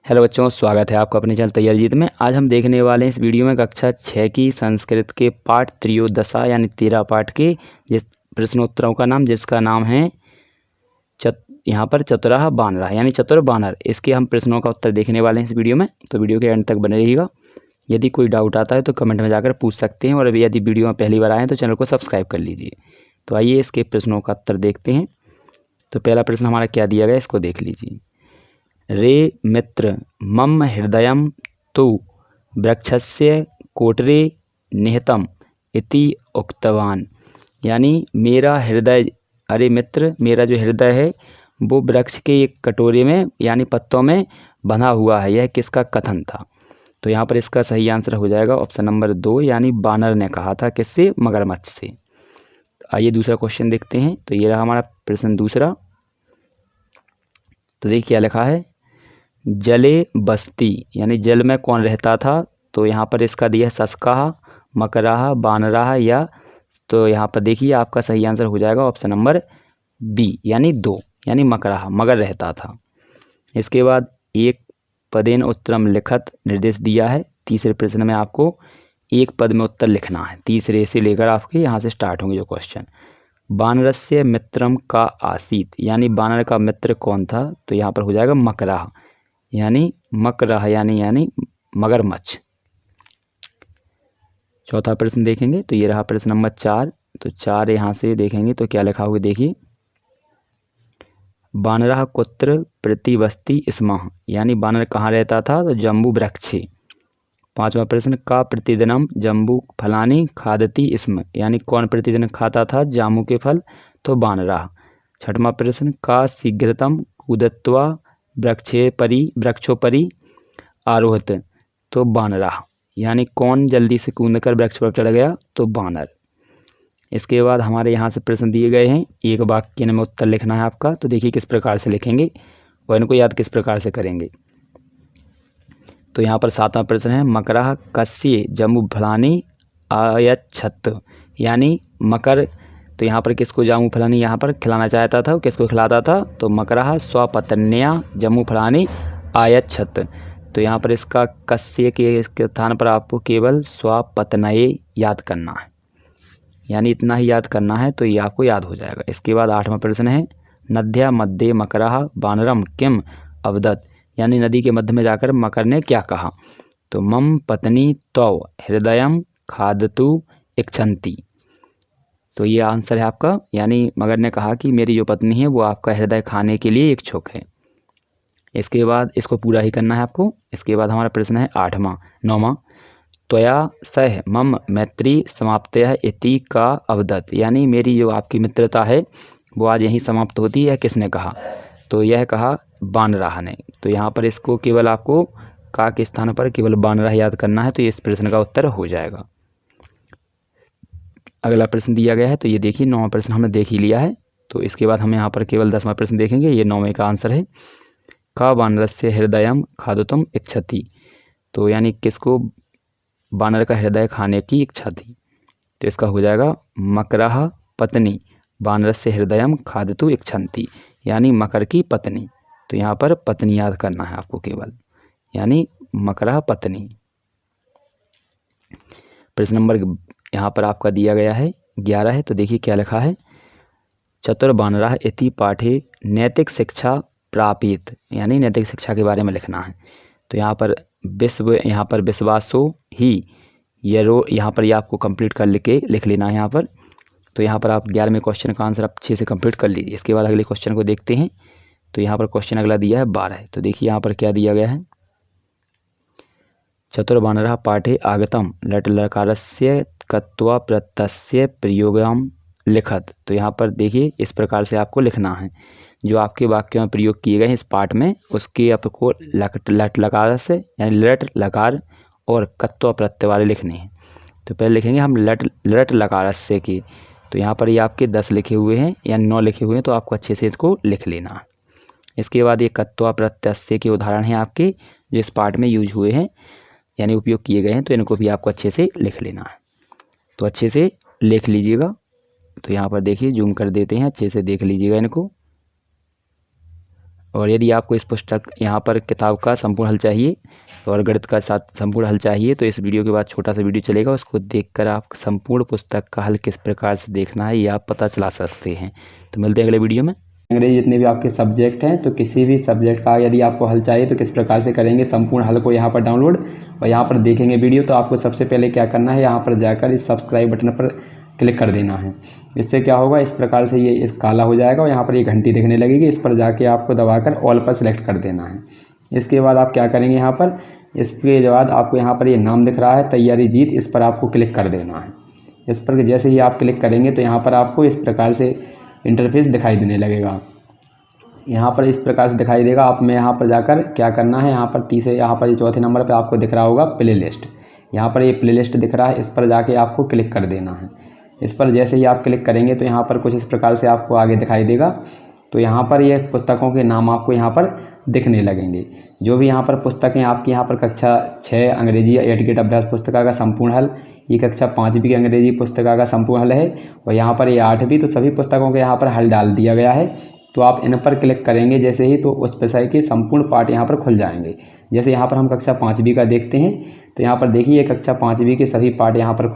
Hello बच्चों, स्वागत है आपका अपने चैनल तैयारी में। आज हम देखने वाले हैं इस वीडियो में कक्षा 6 की संस्कृत के पाठ त्रयोदशा यानी 13 पाठ के जिस प्रश्नोत्तरों का नाम जिसका नाम है यहाँ पर चतुराह बानरा यानी चतुर बानर। इसके हम प्रश्नों का उत्तर देखने वाले हैं इस वीडियो में, तो वीडियो के एंड तक बने रहिएगा। यदि कोई डाउट आता है तो कमेंट में जाकर पूछ सकते हैं, और अभी यदि वीडियो में पहली बार आए हैं तो चैनल को सब्सक्राइब कर लीजिए। तो आइए इसके प्रश्नों का उत्तर देखते हैं। तो पहला प्रश्न हमारा क्या दिया गया, इसको देख लीजिए। रे मित्र मम हृदयं तु वृक्षस्य कोटरे निहितम इति उक्तवान। यानी मेरा हृदय, अरे मित्र मेरा जो हृदय है वो वृक्ष के एक कटोरे में यानी पत्तों में बंधा हुआ है। यह किसका कथन था? तो यहाँ पर इसका सही आंसर हो जाएगा ऑप्शन नंबर 2 यानी बानर ने कहा था। किससे? मगरमच्छ से। आइए दूसरा क्वेश्चन देखते हैं। तो ये रहा हमारा प्रश्न दूसरा। तो देखिए क्या लिखा है, जले बस्ती यानी जल में कौन रहता था? तो यहाँ पर इसका दिया है सस्काह, मकराह, बानराह या। तो यहाँ पर देखिए आपका सही आंसर हो जाएगा ऑप्शन नंबर बी यानी 2 यानी मकराह, मगर रहता था। इसके बाद एक पदेन उत्तरम लिखत निर्देश दिया है। तीसरे प्रश्न में आपको एक पद में उत्तर लिखना है। तीसरे से लेकर आपके यहाँ से स्टार्ट होंगे जो क्वेश्चन। बानरस्य मित्रम का आसीत यानी बानर का मित्र कौन था? तो यहाँ पर हो जाएगा मकराह यानी मकराह यानी मगरमच्छ। चौथा प्रश्न देखेंगे। तो ये रहा प्रश्न नंबर 4। तो 4 यहाँ से देखेंगे तो क्या लिखा हुआ देखिए, बानरः कुत्र प्रतिवस्ति स्मः यानी बानर कहाँ रहता था? तो जम्बू वृक्षे। पांचवा प्रश्न, का प्रतिदिनम जम्बू फलानी खादती स्म यानी कौन प्रतिदिन खाता था जामू के फल? तो बानरा। छठवां प्रश्न, का शीघ्रतम कूदत्वा वृक्षोपरि आरोहित? तो बानरा यानी कौन जल्दी से कूदकर वृक्ष पर चढ़ गया? तो बानर। इसके बाद हमारे यहाँ से प्रश्न दिए गए हैं, एक वाक्य में उत्तर लिखना है आपका। तो देखिए किस प्रकार से लिखेंगे और इनको याद किस प्रकार से करेंगे। तो यहाँ पर 7वां प्रश्न है, मकरः कस्य जम्बू फलानी आयच्छत् यानी मकर। तो यहाँ पर किसको जामू फलानी यहाँ पर खिलाना चाहता था, किसको खिलाता था? तो मकरः स्वपत्न्या जम्बू फलानी आयच्छत्। तो यहाँ पर इसका कस्य के स्थान पर आपको केवल स्वपत्नये याद करना है, यानी इतना ही याद करना है तो ये आपको याद हो जाएगा। इसके बाद 8वां प्रश्न है, नद्या मध्ये मकरः बानरम किम अवदत् यानी नदी के मध्य में जाकर मकर ने क्या कहा? तो मम पत्नी तौ हृदयम खादतु इच्छन्ति। तो ये आंसर है आपका, यानी मगर ने कहा कि मेरी जो पत्नी है वो आपका हृदय खाने के लिए इच्छुक है। इसके बाद इसको पूरा ही करना है आपको। इसके बाद हमारा प्रश्न है 9वां, त्वया सह मम मैत्री समाप्तयः इति का अवदत् यानी मेरी जो आपकी मित्रता है वो आज यहीं समाप्त होती है, किसने कहा? तो यह कहा बानराह ने। तो यहाँ पर इसको केवल आपको का के स्थान पर केवल बानराह याद करना है, तो इस प्रश्न का उत्तर हो जाएगा। अगला प्रश्न दिया गया है, तो ये देखिए 9वां प्रश्न हमने देख ही लिया है। तो इसके बाद हम यहाँ पर केवल 10वां प्रश्न देखेंगे। ये 9वें का आंसर है, का बानरस्य हृदयम खादतुम इच्छति। तो यानी किसको बानर का हृदय खाने की इच्छा थी? तो इसका हो जाएगा मकरः पत्नी बानरस्य हृदयम खादतु इच्छन्ति यानी मकर की पत्नी। तो यहाँ पर पत्नी याद करना है आपको केवल, यानी मकरः पत्नी। प्रश्न नंबर यहाँ पर आपका दिया गया है 11 है। तो देखिए क्या लिखा है, चतुर बानराः इति पाठे नैतिक शिक्षा प्रापित यानी नैतिक शिक्षा के बारे में लिखना है। तो यहाँ पर विश्वासो ही यरो यहाँ पर ये आपको कंप्लीट कर लिख लेना है यहाँ पर। तो यहाँ पर आप 11वें क्वेश्चन का आंसर आप अच्छे से कंप्लीट कर लीजिए। इसके बाद अगले क्वेश्चन को देखते हैं। तो यहाँ पर क्वेश्चन अगला दिया है 12। तो देखिए यहाँ पर क्या दिया गया है, चतुर बानरः पाठे आगतम लट लकारस्य कत्वा प्रत्यस्य प्रयोगम लिखत। तो यहाँ पर देखिए इस प्रकार से आपको लिखना है, जो आपके वाक्यों में प्रयोग किए गए हैं इस पाठ में उसके आपको लट लकार से यानी लट लकार और कत्वा प्रत्यय वाले लिखने हैं। तो पहले लिखेंगे हम लट लकार से की। तो यहाँ पर ये आपके 10 लिखे हुए हैं यानी 9 लिखे हुए हैं, तो आपको अच्छे से इसको लिख लेना है। इसके बाद ये कत्वा प्रत्यय के उदाहरण हैं आपके जो इस पाठ में यूज हुए हैं यानी उपयोग किए गए हैं, तो इनको भी आपको अच्छे से लिख लेना है। तो अच्छे से लिख लीजिएगा। तो यहाँ पर देखिए जूम कर देते हैं, अच्छे से देख लीजिएगा इनको। और यदि आपको इस पुस्तक यहाँ पर किताब का संपूर्ण हल चाहिए और गणित का साथ संपूर्ण हल चाहिए तो इस वीडियो के बाद छोटा सा वीडियो चलेगा, उसको देखकर आप संपूर्ण पुस्तक का हल किस प्रकार से देखना है ये आप पता चला सकते हैं। तो मिलते हैं अगले वीडियो में। अंग्रेजी जितने भी आपके सब्जेक्ट हैं तो किसी भी सब्जेक्ट का यदि आपको हल चाहिए तो किस प्रकार से करेंगे संपूर्ण हल को यहाँ पर डाउनलोड और यहाँ पर देखेंगे वीडियो। तो आपको सबसे पहले क्या करना है, यहाँ पर जाकर इस सब्सक्राइब बटन पर क्लिक कर देना है। इससे क्या होगा, इस प्रकार से ये इस काला हो जाएगा और यहाँ पर ये घंटी दिखने लगेगी, इस पर जाके आपको दबाकर ऑल पर सेलेक्ट कर देना है। इसके बाद आप क्या करेंगे, यहाँ पर इसके बाद आपको यहाँ पर ये नाम दिख रहा है तैयारी जीत, इस पर आपको क्लिक कर देना है। इस पर जैसे ही आप क्लिक करेंगे तो यहाँ पर आपको इस प्रकार से इंटरफेस दिखाई देने लगेगा। यहाँ पर इस प्रकार से दिखाई देगा। आप में यहाँ पर जाकर क्या करना है, यहाँ पर चौथे नंबर पर आपको दिख रहा होगा प्ले लिस्ट। यहाँ पर ये प्ले लिस्ट दिख रहा है, इस पर जाके आपको क्लिक कर देना है। इस पर जैसे ही आप क्लिक करेंगे तो यहाँ पर कुछ इस प्रकार से आपको आगे दिखाई देगा। तो यहाँ पर ये पुस्तकों के नाम आपको यहाँ पर दिखने लगेंगे। जो भी यहाँ पर पुस्तकें आपकी यहाँ पर कक्षा 6 अंग्रेजी या एटिकेट अभ्यास पुस्तिका का संपूर्ण हल, ये कक्षा 5वीं की अंग्रेजी पुस्तिका का संपूर्ण हल है और यहाँ पर ये 8वीं, तो सभी पुस्तकों के यहाँ पर हल डाल दिया गया है। तो आप इन पर क्लिक करेंगे जैसे ही तो उस विषय के संपूर्ण पाठ यहाँ पर खुल जाएंगे। जैसे यहाँ पर हम कक्षा 5वीं का देखते हैं तो यहाँ पर देखिए कक्षा 5वीं के सभी पाठ यहाँ पर